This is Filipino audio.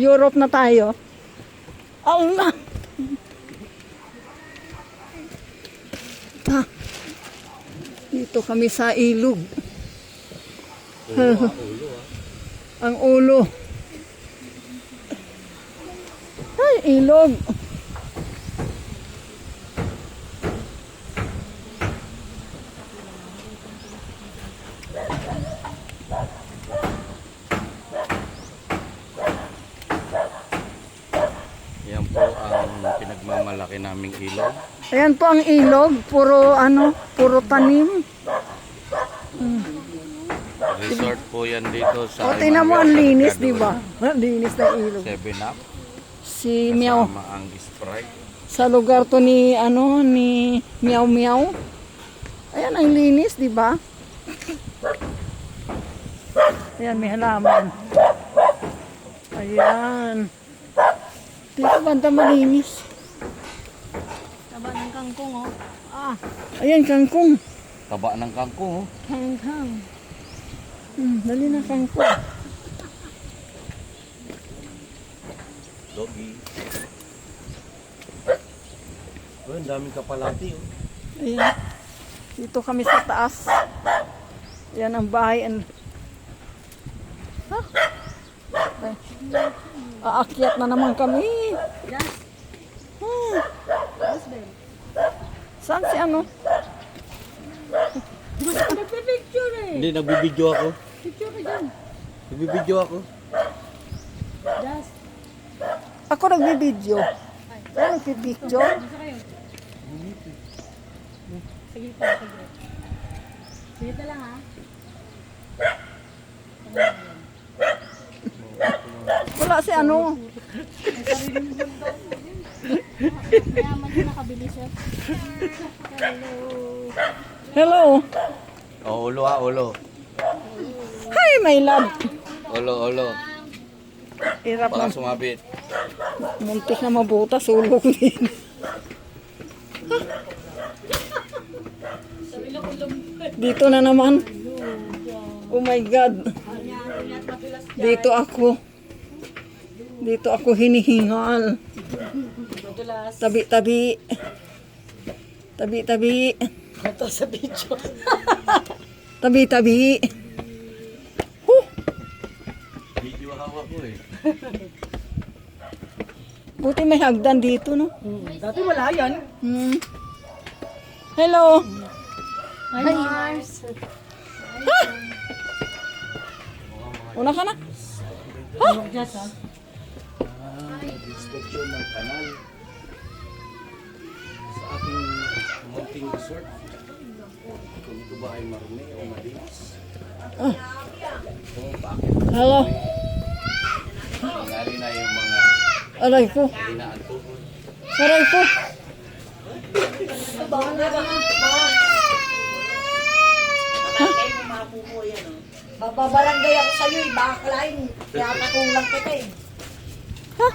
Europe na tayo. Allah! Ah, dito kami sa ilog. Ang ulo. Ay, ilog. Yan po ang pinagmamalaki naming ilog. Ayan po ang ilog. Puro puro tanim. Resort po yan dito sa O, tingnan mo ang Emmanuel linis, Mercado. di ba? Ang linis ng ilog. 7 Up. Si Meow. Kasama ang Sprite. Sa lugar to ni Meow Meow. Ayan ang linis, di ba? Ayan, may halaman. Ayan. Dito banda malinis. Taba ng kangkong, oh. Ah, ayan kangkong. Taba ng kangkong. Oh. Kangkang. Dali na kangkong. Doggy. Oh, ang daming kapalati. Oh. Ayan. Dito kami sa taas. Ayan ang bahay. Ha? Ay. Aakyat na naman kami. Saan si Nagpipicture eh. Hindi, nagbibideo ako. Picture ka dyan. Nagbibideo ako. Just. Ako nagbibideo. Ano nagpipicture? Gusto kayo? Sige pa, sige. Sige ka lang, ha? Wala si May sariling mundo. Mayaman yung nakabili siya. Hello. Hello. Oh, ulo ulo. Hi, my love. Ulo. Hirap Baka na. sumabit. Muntik na mabutas. Sulok din. Dito na naman. Oh my God. Dito ako. Dito ako hinihingal. Tabi-tabi. Tabi-tabi. Ito sa video. Tabi-tabi. Video hawak ko eh. Buti may hagdan dito, no? Dati wala yan. Hello. Hi, Mars. Una ka na. Just, ha? Inspection ng kanal sa ating mountain resort. Kung ito ba ay marumi o malinis. Kung bakit Hello. nangyari na yung mga Aray ko. inaantubo. Aray ko. Babarangay ako sa'yo eh, baka kalain. Kaya pakulang kita eh. Ha?